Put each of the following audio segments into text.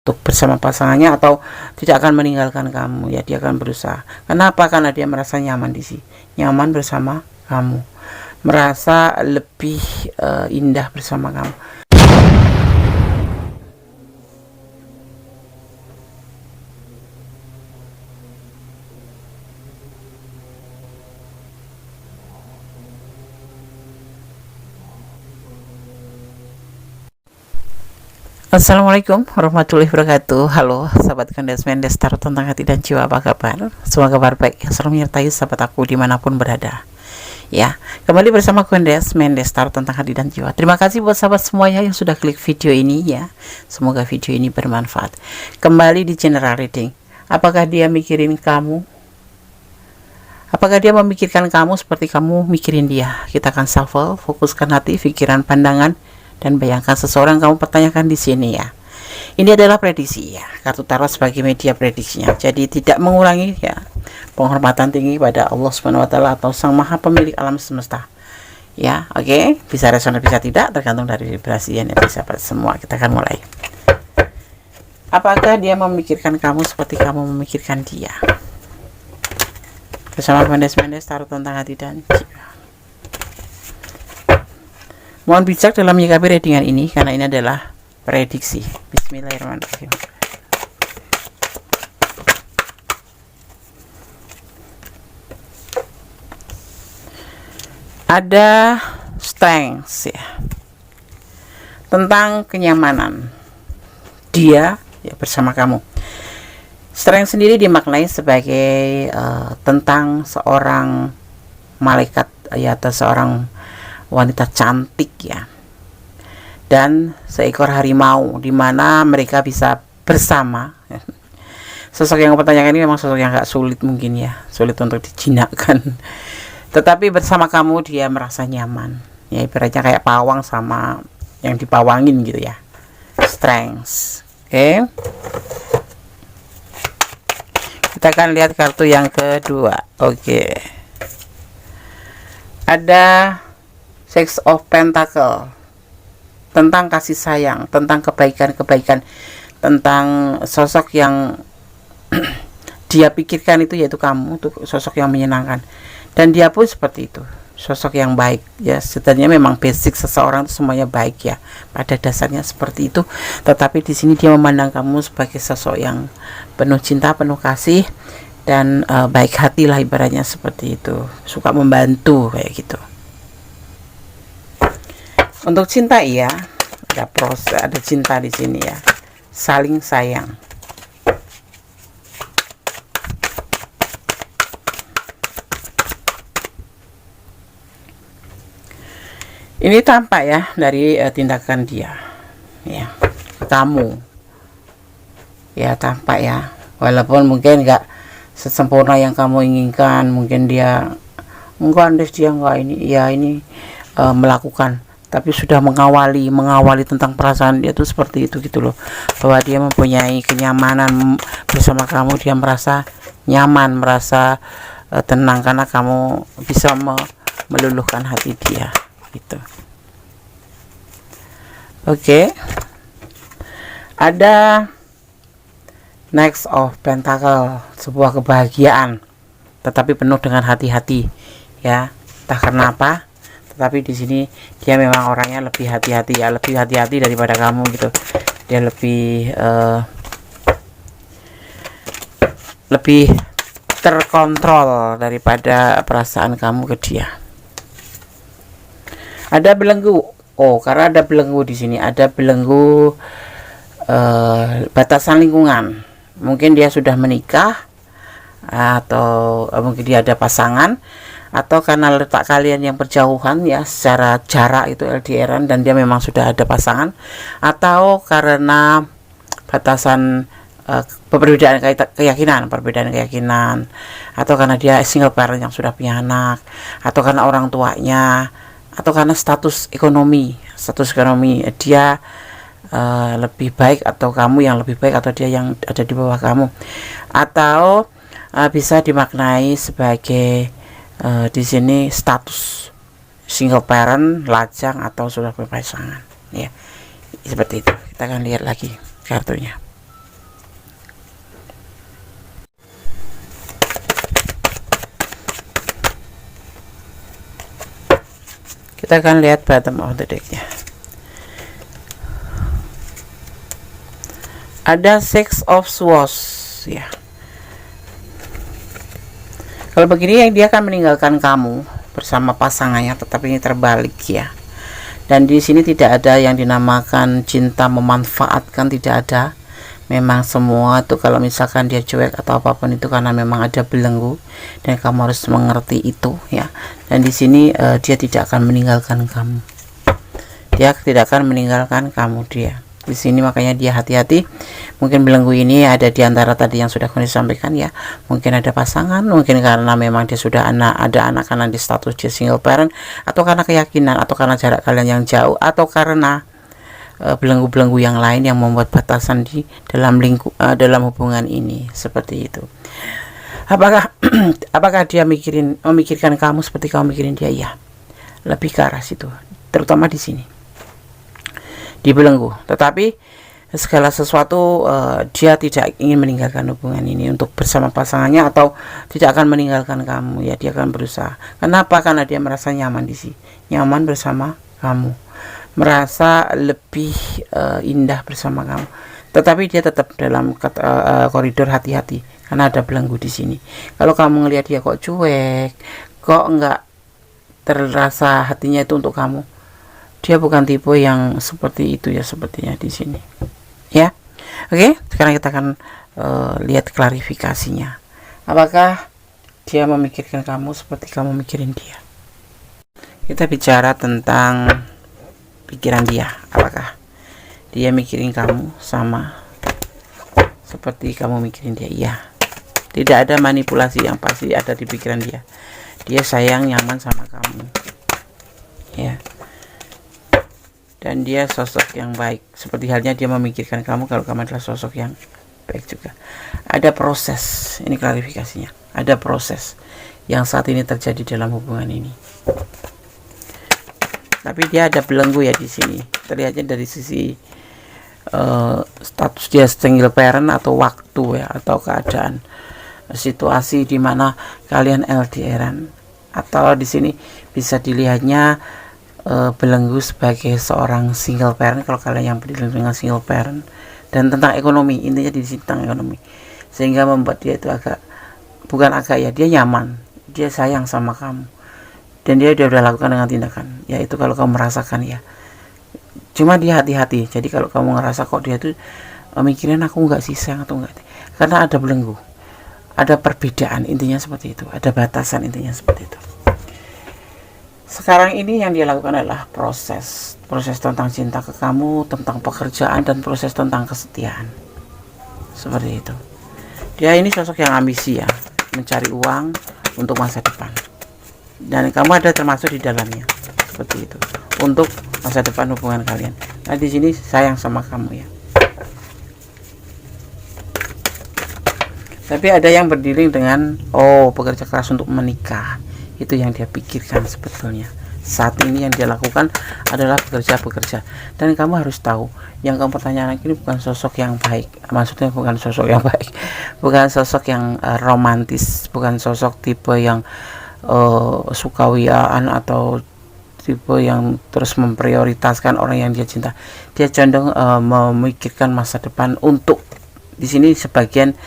untuk bersama pasangannya atau tidak akan meninggalkan kamu. Ya, dia akan berusaha. Kenapa? Karena dia merasa nyaman di sini, nyaman bersama kamu, merasa lebih indah bersama kamu. Assalamualaikum warahmatullahi wabarakatuh. Halo sahabat Kandas Mendes Tarot tentang hati dan jiwa, apa kabar? Semoga kabar baik yang selalu menyertai sahabat aku dimanapun berada. Ya, kembali bersama Kandas Mendes Tarot tentang hati dan jiwa. Terima kasih buat sahabat semuanya yang sudah klik video ini ya. Semoga video ini bermanfaat. Kembali di general reading. Apakah dia mikirin kamu? Apakah dia memikirkan kamu seperti kamu mikirin dia? Kita akan shuffle, fokuskan hati, pikiran, pandangan, dan bayangkan seseorang kamu pertanyakan di sini ya. Ini adalah prediksi ya, kartu tarot sebagai media prediksinya. Jadi tidak mengurangi ya penghormatan tinggi pada Allah Subhanahu wa taala atau Sang Maha Pemilik alam semesta. Ya, oke. Bisa resonans bisa tidak, tergantung dari vibrasi yang bisa pada semua. Kita akan mulai. Apakah dia memikirkan kamu seperti kamu memikirkan dia? Bersama Mendes Tarot tentang hati dan jiwa. Mohon bijak dalam menyikapi readingan ini karena ini adalah prediksi. Bismillahirrahmanirrahim. Ada strength ya, tentang kenyamanan dia ya bersama kamu. Strength sendiri dimaknai sebagai tentang seorang malaikat ya, atau seorang wanita cantik ya, dan seekor harimau di mana mereka bisa bersama. Sosok yang pertanyaan ini memang sosok yang agak sulit mungkin ya, sulit untuk dijinakkan. Tetapi bersama kamu dia merasa nyaman. Ya, ibaratnya kayak pawang sama yang dipawangin gitu ya. Strength. Oke. Kita akan lihat kartu yang kedua. Oke. Ada Six of Pentacle, tentang kasih sayang, tentang kebaikan-kebaikan, tentang sosok yang dia pikirkan itu yaitu kamu, tuh sosok yang menyenangkan, dan dia pun seperti itu, sosok yang baik ya. Sebenarnya memang basic seseorang itu semuanya baik ya, pada dasarnya seperti itu. Tetapi di sini dia memandang kamu sebagai sosok yang penuh cinta, penuh kasih, dan baik hati lah ibaratnya seperti itu, suka membantu kayak gitu. Untuk cinta iya, ada proses, ada cinta di sini ya, saling sayang. Ini tampak ya dari tindakan dia ya, kamu ya, tampak ya, walaupun mungkin nggak sesempurna yang kamu inginkan, mungkin dia enggak, dia enggak ini ya, ini melakukan, tapi sudah mengawali tentang perasaan dia tuh seperti itu gitu loh, bahwa dia mempunyai kenyamanan bersama kamu, dia merasa nyaman, merasa tenang karena kamu bisa meluluhkan hati dia gitu. Oke. Ada Next of Pentacle, sebuah kebahagiaan tetapi penuh dengan hati-hati ya, entah kenapa. Tapi di sini dia memang orangnya lebih hati-hati ya, lebih hati-hati daripada kamu gitu. Dia lebih terkontrol daripada perasaan kamu ke dia. Ada belenggu. Oh, karena ada belenggu di sini, ada belenggu batasan lingkungan. Mungkin dia sudah menikah, atau mungkin dia ada pasangan, atau karena letak kalian yang berjauhan ya, secara jarak itu LDRan, dan dia memang sudah ada pasangan, atau karena batasan perbedaan keyakinan, atau karena dia single parent yang sudah punya anak, atau karena orang tuanya, atau karena status ekonomi dia lebih baik, atau kamu yang lebih baik, atau dia yang ada di bawah kamu, atau bisa dimaknai sebagai di sini status single parent, lajang, atau sudah berpasangan ya, seperti itu. Kita akan lihat lagi kartunya. Kita akan lihat bottom of the decknya. Ada Six of Swords ya. Kalau begini yang dia akan meninggalkan kamu bersama pasangannya, tetapi ini terbalik ya. Dan di sini tidak ada yang dinamakan cinta memanfaatkan, tidak ada. Memang semua itu kalau misalkan dia cuek atau apapun itu karena memang ada belenggu, dan kamu harus mengerti itu ya. Dan di sini dia tidak akan meninggalkan kamu. Dia tidak akan meninggalkan kamu dia. Di sini makanya dia hati-hati. Mungkin belenggu ini ada di antara tadi yang sudah kami sampaikan ya. Mungkin ada pasangan, mungkin karena memang dia sudah ada anak karena di status dia single parent, atau karena keyakinan, atau karena jarak kalian yang jauh, atau karena belenggu-belenggu yang lain yang membuat batasan di dalam dalam hubungan ini seperti itu. Apakah dia memikirkan kamu seperti kamu mikirin dia? Ya, lebih ke arah situ, terutama di sini di belenggu. Tetapi segala sesuatu dia tidak ingin meninggalkan hubungan ini untuk bersama pasangannya, atau tidak akan meninggalkan kamu ya. Dia akan berusaha. Kenapa? Karena dia merasa nyaman di sini, nyaman bersama kamu, merasa lebih indah bersama kamu. Tetapi dia tetap dalam koridor hati-hati karena ada belenggu di sini. Kalau kamu ngelihat dia kok cuek, kok enggak terasa hatinya itu untuk kamu, dia bukan tipe yang seperti itu ya, sepertinya di sini ya. Oke, sekarang kita akan lihat klarifikasinya. Apakah dia memikirkan kamu seperti kamu mikirin dia? Kita bicara tentang pikiran dia. Apakah dia mikirin kamu sama seperti kamu mikirin dia? Iya. Tidak ada manipulasi, yang pasti ada di pikiran dia. Dia sayang, nyaman sama kamu ya. Dan dia sosok yang baik, seperti halnya dia memikirkan kamu kalau kamu adalah sosok yang baik juga. Ada proses, ini klarifikasinya, ada proses yang saat ini terjadi dalam hubungan ini. Tapi dia ada belenggu ya di sini. Terlihatnya dari sisi status dia single parent, atau waktu ya, atau keadaan situasi di mana kalian LDRan, atau di sini bisa dilihatnya belenggu sebagai seorang single parent kalau kalian yang berdiri dengan single parent, dan tentang ekonomi, intinya di sini tentang ekonomi, sehingga membuat dia itu dia nyaman, dia sayang sama kamu, dan dia udah lakukan dengan tindakan yaitu kalau kamu merasakan ya. Cuma dia hati-hati, jadi kalau kamu ngerasa kok dia tuh mikirin aku nggak sih sayang atau enggak, karena ada belenggu, ada perbedaan, intinya seperti itu, ada batasan, intinya seperti itu. Sekarang ini yang dia lakukan adalah proses tentang cinta ke kamu, tentang pekerjaan, dan proses tentang kesetiaan. Seperti itu. Dia ini sosok yang ambisi ya, mencari uang untuk masa depan. Dan kamu ada termasuk di dalamnya. Seperti itu. Untuk masa depan hubungan kalian. Nah, di sini sayang sama kamu ya. Tapi ada yang berdiri dengan bekerja keras untuk menikah. Itu yang dia pikirkan sebetulnya. Saat ini yang dia lakukan adalah bekerja. Dan kamu harus tahu, yang kamu pertanyakan ini bukan sosok yang baik. Maksudnya bukan sosok yang baik, bukan sosok yang romantis, bukan sosok tipe yang sukawiaan, atau tipe yang terus memprioritaskan orang yang dia cinta. Dia condong memikirkan masa depan. Untuk di sini sebagian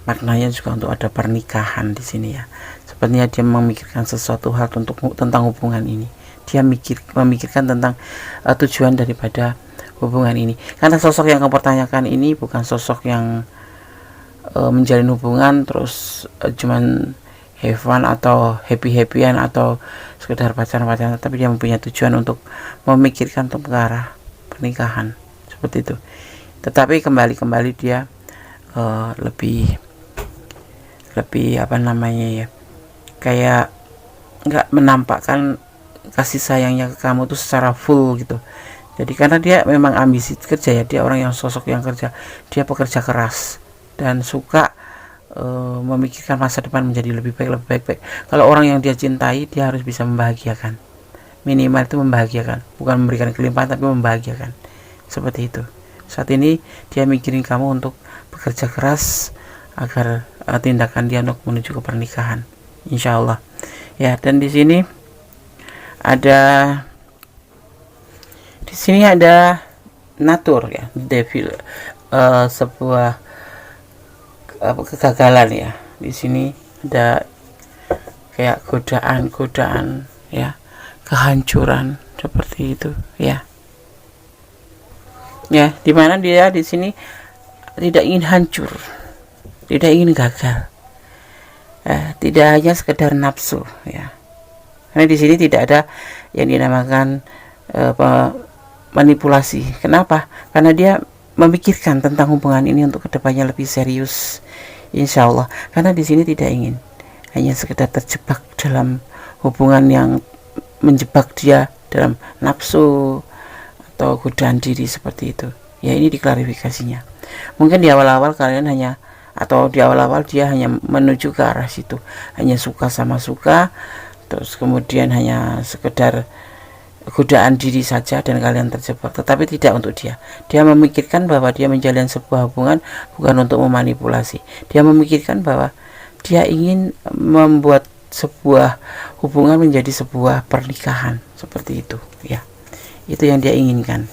maknanya juga untuk ada pernikahan di sini ya. Sebenarnya dia memikirkan sesuatu hal tentang hubungan ini. Dia memikirkan tentang tujuan daripada hubungan ini. Karena sosok yang kamu pertanyakan ini bukan sosok yang menjalin hubungan terus cuman have fun atau happy-happyan atau sekedar pacaran-pacaran, tapi dia mempunyai tujuan untuk memikirkan untuk ke arah pernikahan seperti itu. Tetapi kembali dia lebih kayak nggak menampakkan kasih sayangnya ke kamu tuh secara full gitu. Jadi karena dia memang ambisi kerja ya, dia orang yang sosok yang kerja, dia pekerja keras dan suka memikirkan masa depan menjadi lebih baik. Kalau orang yang dia cintai, dia harus bisa membahagiakan, minimal itu membahagiakan, bukan memberikan kelimpahan tapi membahagiakan, seperti itu. Saat ini dia mikirin kamu untuk bekerja keras agar tindakan dia untuk menuju ke pernikahan, insya Allah ya. Dan di sini Ada di sini ada natur ya, devil, sebuah kegagalan ya. Di sini ada kayak godaan ya, kehancuran seperti itu ya. Ya, dimana dia di sini tidak ingin hancur, tidak ingin gagal, tidak hanya sekedar nafsu ya. Karena di sini tidak ada yang dinamakan manipulasi. Kenapa? Karena dia memikirkan tentang hubungan ini untuk kedepannya lebih serius, insya Allah. Karena di sini tidak ingin hanya sekedar terjebak dalam hubungan yang menjebak dia dalam nafsu atau godaan diri seperti itu ya. Ini diklarifikasinya. Mungkin di awal-awal kalian hanya, atau di awal-awal dia hanya menuju ke arah situ, hanya suka sama suka, terus kemudian hanya sekedar godaan diri saja dan kalian terjebak. Tetapi tidak untuk dia memikirkan bahwa dia menjalin sebuah hubungan bukan untuk memanipulasi. Dia memikirkan bahwa dia ingin membuat sebuah hubungan menjadi sebuah pernikahan seperti itu ya. Itu yang dia inginkan.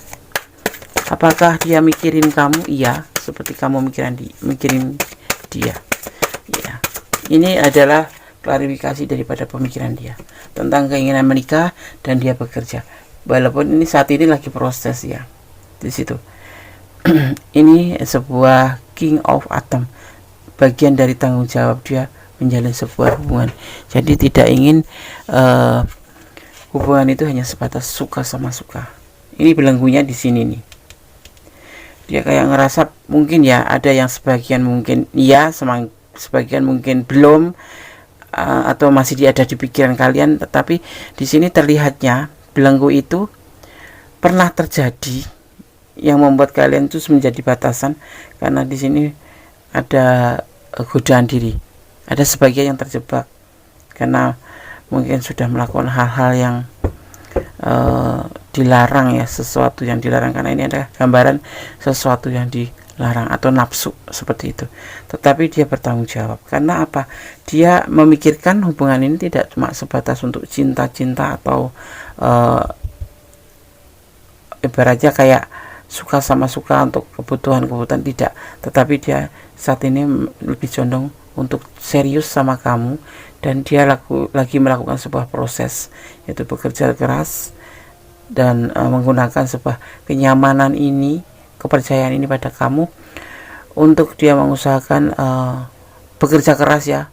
Apakah dia mikirin kamu? Iya, seperti kamu mikirin dia ya. Ini adalah klarifikasi daripada pemikiran dia tentang keinginan menikah dan dia bekerja, walaupun ini saat ini lagi proses ya di situ. Ini sebuah king of atom, bagian dari tanggung jawab dia menjalin sebuah hubungan. Jadi tidak ingin hubungan itu hanya sebatas suka sama suka. Ini belenggunya di sini nih. Dia kayak ngerasa mungkin ya, ada yang sebagian mungkin iya, sebagian mungkin belum, atau masih ada di pikiran kalian. Tetapi di sini terlihatnya belenggu itu pernah terjadi yang membuat kalian itu menjadi batasan, karena di sini ada godaan diri. Ada sebagian yang terjebak karena mungkin sudah melakukan hal-hal yang dilarang ya, sesuatu yang dilarang, karena ini ada gambaran sesuatu yang dilarang atau nafsu seperti itu. Tetapi dia bertanggung jawab. Karena apa? Dia memikirkan hubungan ini tidak cuma sebatas untuk cinta-cinta atau ibaratnya kayak suka sama suka untuk kebutuhan-kebutuhan, tidak. Tetapi dia saat ini lebih condong untuk serius sama kamu, dan dia lagi melakukan sebuah proses, yaitu bekerja keras dan menggunakan sebuah kenyamanan ini, kepercayaan ini pada kamu, untuk dia mengusahakan bekerja keras ya,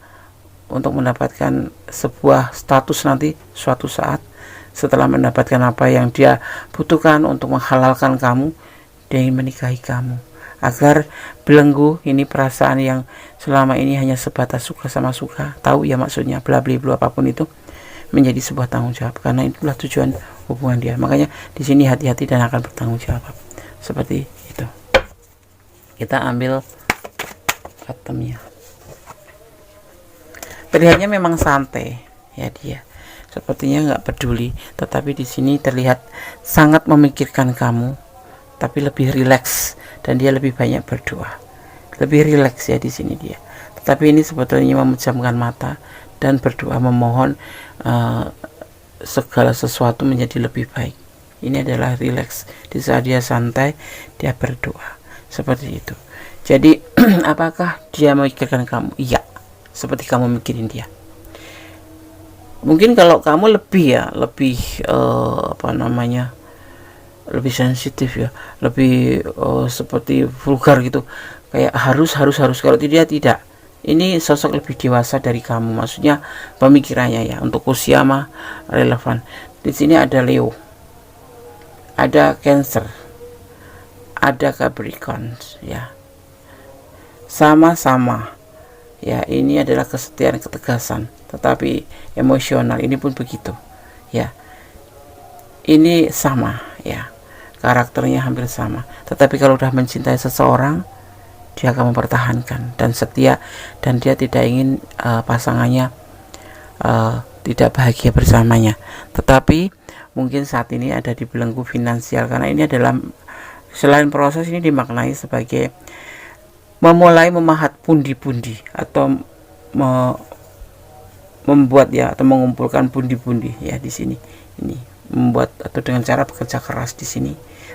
untuk mendapatkan sebuah status nanti suatu saat setelah mendapatkan apa yang dia butuhkan untuk menghalalkan kamu. Dia ingin menikahi kamu, agar belenggu ini, perasaan yang selama ini hanya sebatas suka sama suka, tahu ya maksudnya, bla bla bla apapun itu, menjadi sebuah tanggung jawab. Karena itulah tujuan hubungan dia. Makanya di sini hati-hati dan akan bertanggung jawab seperti itu. Kita ambil bottomnya. Terlihatnya memang santai ya, dia sepertinya nggak peduli, tetapi di sini terlihat sangat memikirkan kamu, tapi lebih rileks, dan dia lebih banyak berdoa, lebih rileks ya di sini dia. Tetapi ini sebetulnya memejamkan mata dan berdoa, memohon segala sesuatu menjadi lebih baik. Ini adalah rileks. Di saat dia santai, dia berdoa seperti itu. Jadi apakah dia memikirkan kamu? Iya, seperti kamu mikirin dia. Mungkin kalau kamu lebih lebih sensitif ya, lebih seperti vulgar gitu, kayak harus. Kalau tidak, ini sosok lebih dewasa dari kamu, maksudnya pemikirannya ya. Untuk usia mah relevan. Di sini ada Leo, ada Cancer, ada Capricorn ya, sama-sama ya. Ini adalah kesetiaan, ketegasan, tetapi emosional ini pun begitu ya. Ini sama ya, karakternya hampir sama. Tetapi kalau sudah mencintai seseorang, dia akan mempertahankan dan setia, dan dia tidak ingin pasangannya tidak bahagia bersamanya. Tetapi mungkin saat ini ada di belenggu finansial, karena ini adalah, selain proses, ini dimaknai sebagai memulai memahat pundi-pundi atau membuat ya, atau mengumpulkan pundi-pundi ya di sini. Ini membuat atau dengan cara bekerja keras di sini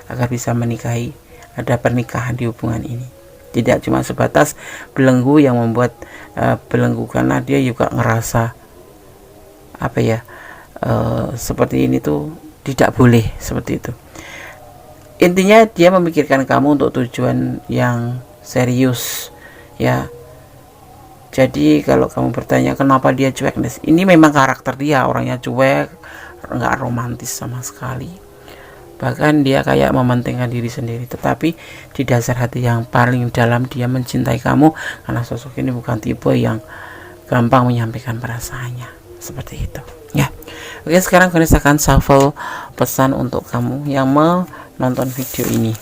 agar bisa menikahi, ada pernikahan di hubungan ini. Tidak cuma sebatas belenggu yang membuat belenggu, karena dia juga ngerasa apa ya, seperti ini tuh tidak boleh seperti itu. Intinya dia memikirkan kamu untuk tujuan yang serius ya. Jadi kalau kamu bertanya kenapa dia cuek, ini memang karakter dia, orangnya cuek, nggak romantis sama sekali, bahkan dia kayak mementingkan diri sendiri. Tetapi di dasar hati yang paling dalam dia mencintai kamu, karena sosok ini bukan tipe yang gampang menyampaikan perasaannya seperti itu ya. Oke, sekarang Ganes akan shuffle pesan untuk kamu yang menonton video ini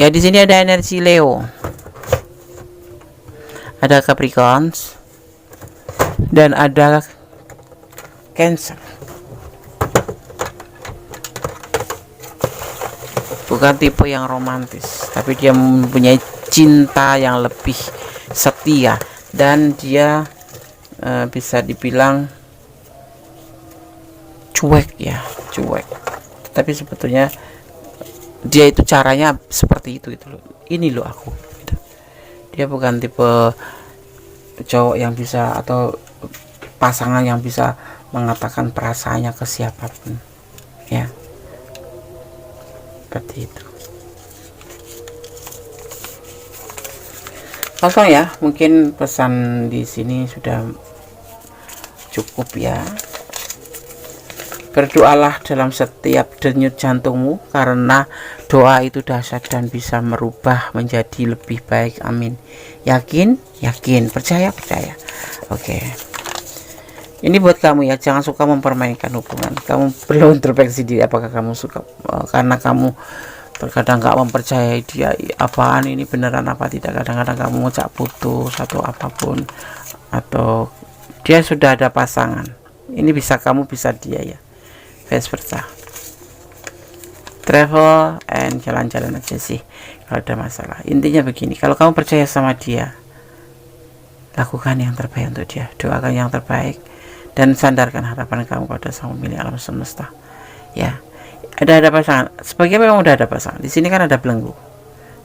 ya. Di sini ada energi Leo, ada Capricorn, dan ada Cancer. Bukan tipe yang romantis, tapi dia mempunyai cinta yang lebih setia, dan dia bisa dibilang cuek ya, cuek. Tapi sebetulnya dia itu caranya seperti itu gitu loh. Ini loh aku gitu. Dia bukan tipe cowok yang bisa, atau pasangan yang bisa mengatakan perasaannya ke siapapun ya, seperti itu. Kosong ya, mungkin pesan di sini sudah cukup ya. Berdoalah dalam setiap denyut jantungmu, karena doa itu dahsyat dan bisa merubah menjadi lebih baik. Amin. Yakin, yakin, percaya, percaya. Oke. Ini buat kamu ya, jangan suka mempermainkan hubungan. Kamu perlu introspeksi diri, apakah kamu suka, karena kamu terkadang nggak mempercayai dia, apaan ini beneran apa tidak. Kadang-kadang kamu ngejak putus atau apapun, atau dia sudah ada pasangan. Ini bisa kamu, bisa dia ya, vice versa. Travel and jalan-jalan aja sih kalau ada masalah. Intinya begini, kalau kamu percaya sama dia, lakukan yang terbaik untuk dia, doakan yang terbaik, dan sandarkan harapan kamu pada Sang Pemilik alam semesta ya. Ada pasangan, sebagian memang udah ada pasangan. Di sini kan ada belenggu.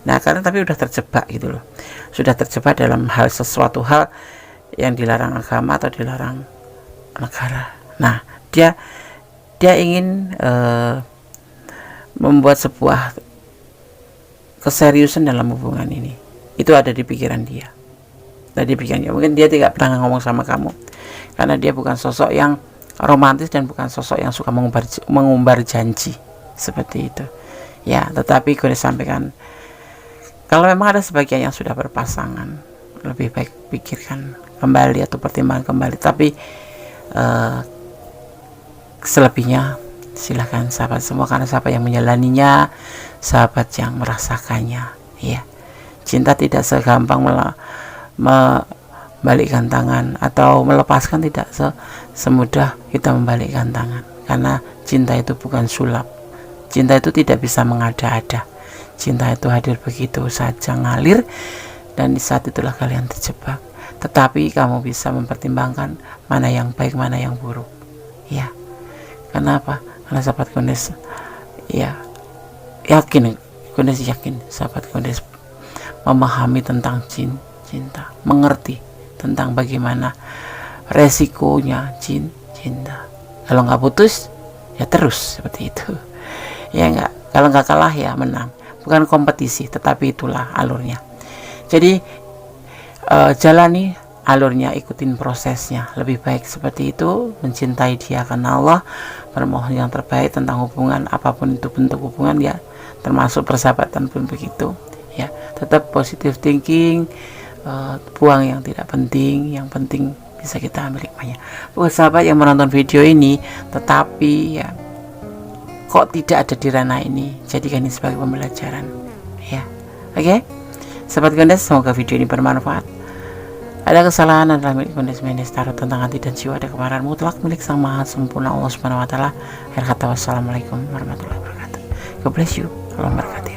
Nah, karena tapi udah terjebak gitu loh, sudah terjebak dalam hal, sesuatu hal yang dilarang agama atau dilarang negara. Nah, dia ingin membuat sebuah keseriusan dalam hubungan ini. Itu ada di pikiran dia. Tadi pikirannya mungkin dia tidak pernah ngomong sama kamu, karena dia bukan sosok yang romantis dan bukan sosok yang suka mengumbar janji seperti itu ya. Tetapi gue sampaikan, kalau memang ada sebagian yang sudah berpasangan, lebih baik pikirkan kembali atau pertimbangkan kembali. Tapi selebihnya silahkan sahabat semua, karena sahabat yang menjalaninya, sahabat yang merasakannya ya. Cinta tidak segampang membalikkan tangan atau melepaskan, tidak semudah kita membalikkan tangan, karena cinta itu bukan sulap. Cinta itu tidak bisa mengada-ada. Cinta itu hadir begitu saja, ngalir, dan di saat itulah kalian terjebak. Tetapi kamu bisa mempertimbangkan mana yang baik, mana yang buruk ya. Kenapa? Karena sahabat Ganes ya, yakin, Ganes yakin sahabat Ganes memahami tentang cinta, mengerti tentang bagaimana resikonya cinta. Kalau nggak putus ya terus seperti itu ya, nggak, kalau nggak kalah ya menang. Bukan kompetisi, tetapi itulah alurnya. Jadi jalani alurnya, ikutin prosesnya. Lebih baik seperti itu, mencintai dia karena Allah, bermohon yang terbaik tentang hubungan, apapun itu bentuk hubungan ya, termasuk persahabatan pun begitu ya. Tetap positive thinking, buang yang tidak penting, yang penting bisa kita ambil hikmahnya. Buat sahabat yang menonton video ini tetapi ya kok tidak ada di ranah ini, jadikan ini sebagai pembelajaran ya. Oke, sahabat Ganes, semoga video ini bermanfaat. Ada kesalahan adalah milik Ganes Mendes Tarot tentang hati dan jiwa, ada kemarahan mutlak milik Sang Maha Sempurna Allah Subhanahu wa taala. Akhir kata, wassalamualaikum warahmatullahi wabarakatuh. God bless you. Allah memberkati.